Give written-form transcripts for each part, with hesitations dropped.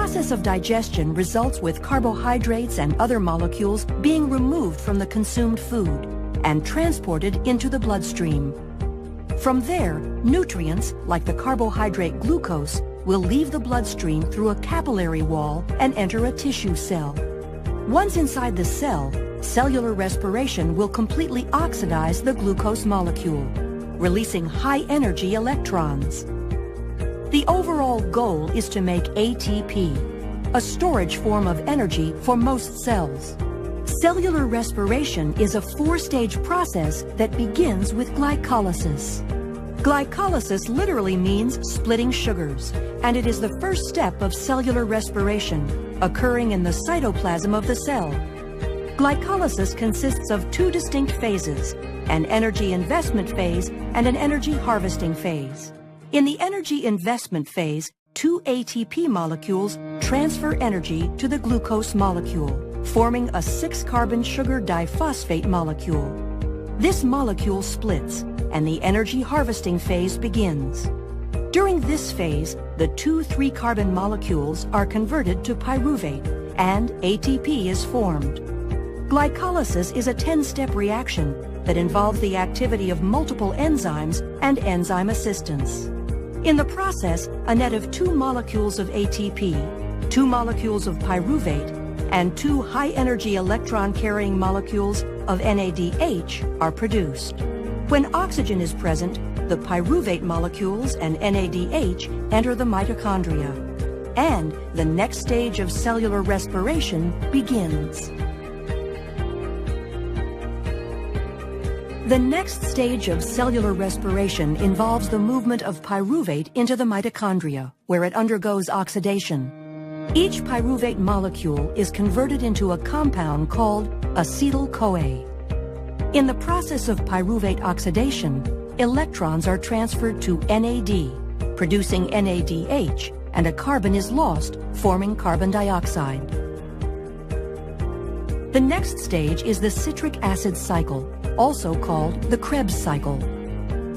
process of digestion results with carbohydrates and other molecules being removed from the consumed food and transported into the bloodstream. From there, nutrients, like the carbohydrate glucose, will leave the bloodstream through a capillary wall and enter a tissue cell. Once inside the cell, cellular respiration will completely oxidize the glucose molecule, releasing high-energy electrons. The overall goal is to make ATP, a storage form of energy for most cells. Cellular respiration is a four-stage process that begins with glycolysis. Glycolysis literally means splitting sugars, and it is the first step of cellular respiration, occurring in the cytoplasm of the cell. Glycolysis consists of two distinct phases, an energy investment phase and an energy harvesting phase. In the energy investment phase, two ATP molecules transfer energy to the glucose molecule, forming a 6-carbon sugar diphosphate molecule. This molecule splits, and the energy harvesting phase begins. During this phase, the two 3-carbon molecules are converted to pyruvate, and ATP is formed. Glycolysis is a 10-step reaction that involves the activity of multiple enzymes and enzyme assistance. In the process, a net of 2 molecules of ATP, 2 molecules of pyruvate, and 2 high-energy electron-carrying molecules of NADH are produced. When oxygen is present, the pyruvate molecules and NADH enter the mitochondria, and the next stage of cellular respiration begins. The next stage of cellular respiration involves the movement of pyruvate into the mitochondria, where it undergoes oxidation. Each pyruvate molecule is converted into a compound called acetyl-CoA. In the process of pyruvate oxidation, electrons are transferred to NAD, producing NADH, and a carbon is lost, forming carbon dioxide. The next stage is the citric acid cycle, also called the Krebs cycle.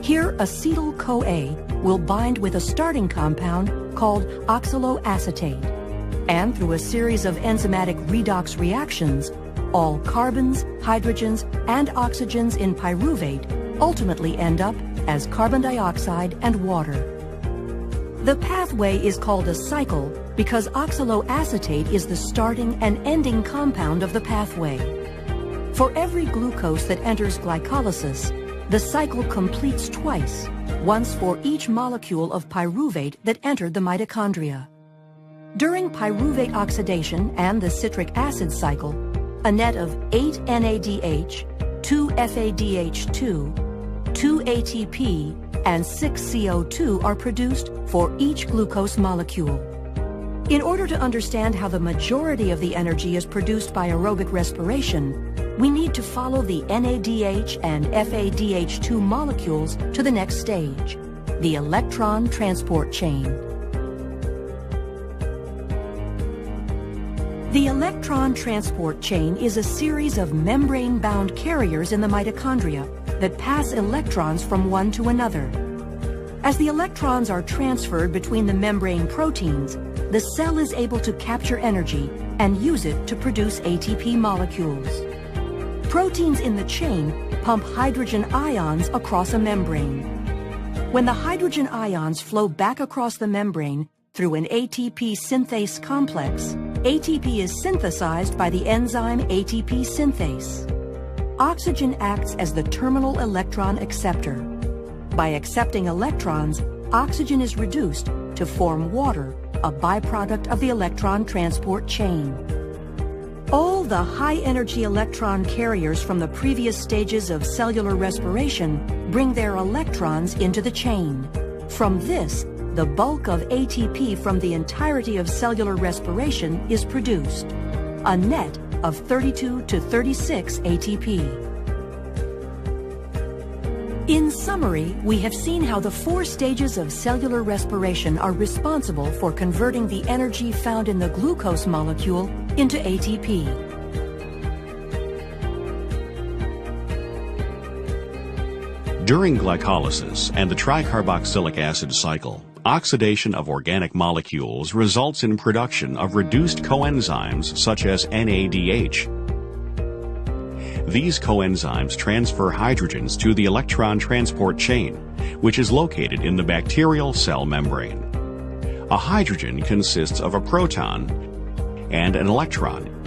Here, acetyl-CoA will bind with a starting compound called oxaloacetate, and through a series of enzymatic redox reactions, all carbons, hydrogens, and oxygens in pyruvate ultimately end up as carbon dioxide and water. The pathway is called a cycle because oxaloacetate is the starting and ending compound of the pathway. For every glucose that enters glycolysis, the cycle completes twice, once for each molecule of pyruvate that entered the mitochondria. During pyruvate oxidation and the citric acid cycle, a net of 8 NADH, 2 FADH2, 2 ATP, and 6 CO2 are produced for each glucose molecule. In order to understand how the majority of the energy is produced by aerobic respiration, we need to follow the NADH and FADH2 molecules to the next stage, the electron transport chain. The electron transport chain is a series of membrane-bound carriers in the mitochondria that pass electrons from one to another. As the electrons are transferred between the membrane proteins, the cell is able to capture energy and use it to produce ATP molecules. Proteins in the chain pump hydrogen ions across a membrane. When the hydrogen ions flow back across the membrane through an ATP synthase complex, ATP is synthesized by the enzyme ATP synthase. Oxygen acts as the terminal electron acceptor. By accepting electrons, oxygen is reduced to form water, a byproduct of the electron transport chain. All the high-energy electron carriers from the previous stages of cellular respiration bring their electrons into the chain. From this, the bulk of ATP from the entirety of cellular respiration is produced, a net of 32 to 36 ATP. In summary, we have seen how the 4 stages of cellular respiration are responsible for converting the energy found in the glucose molecule into ATP. During glycolysis and the tricarboxylic acid cycle, Oxidation of organic molecules results in production of reduced coenzymes such as NADH. These coenzymes transfer hydrogens to the electron transport chain, which is located in the bacterial cell membrane. A hydrogen consists of a proton and an electron.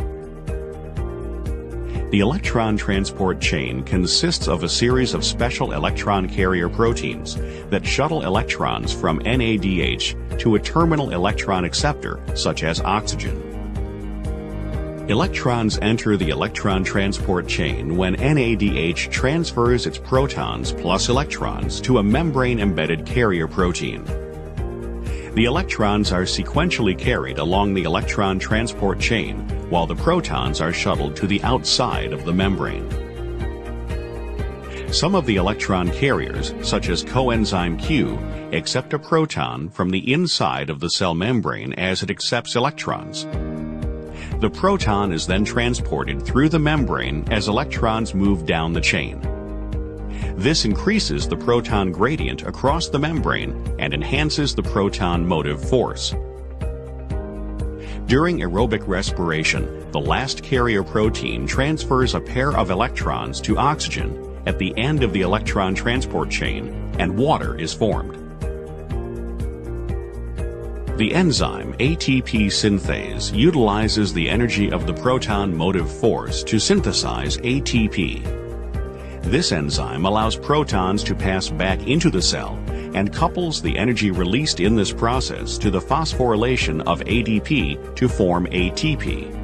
The electron transport chain consists of a series of special electron carrier proteins that shuttle electrons from NADH to a terminal electron acceptor, such as oxygen. Electrons enter the electron transport chain when NADH transfers its protons plus electrons to a membrane-embedded carrier protein. The electrons are sequentially carried along the electron transport chain, while the protons are shuttled to the outside of the membrane. Some of the electron carriers, such as coenzyme Q, accept a proton from the inside of the cell membrane as it accepts electrons. The proton is then transported through the membrane as electrons move down the chain. This increases the proton gradient across the membrane and enhances the proton motive force. During aerobic respiration, the last carrier protein transfers a pair of electrons to oxygen at the end of the electron transport chain, and water is formed. The enzyme ATP synthase utilizes the energy of the proton motive force to synthesize ATP. This enzyme allows protons to pass back into the cell and couples the energy released in this process to the phosphorylation of ADP to form ATP.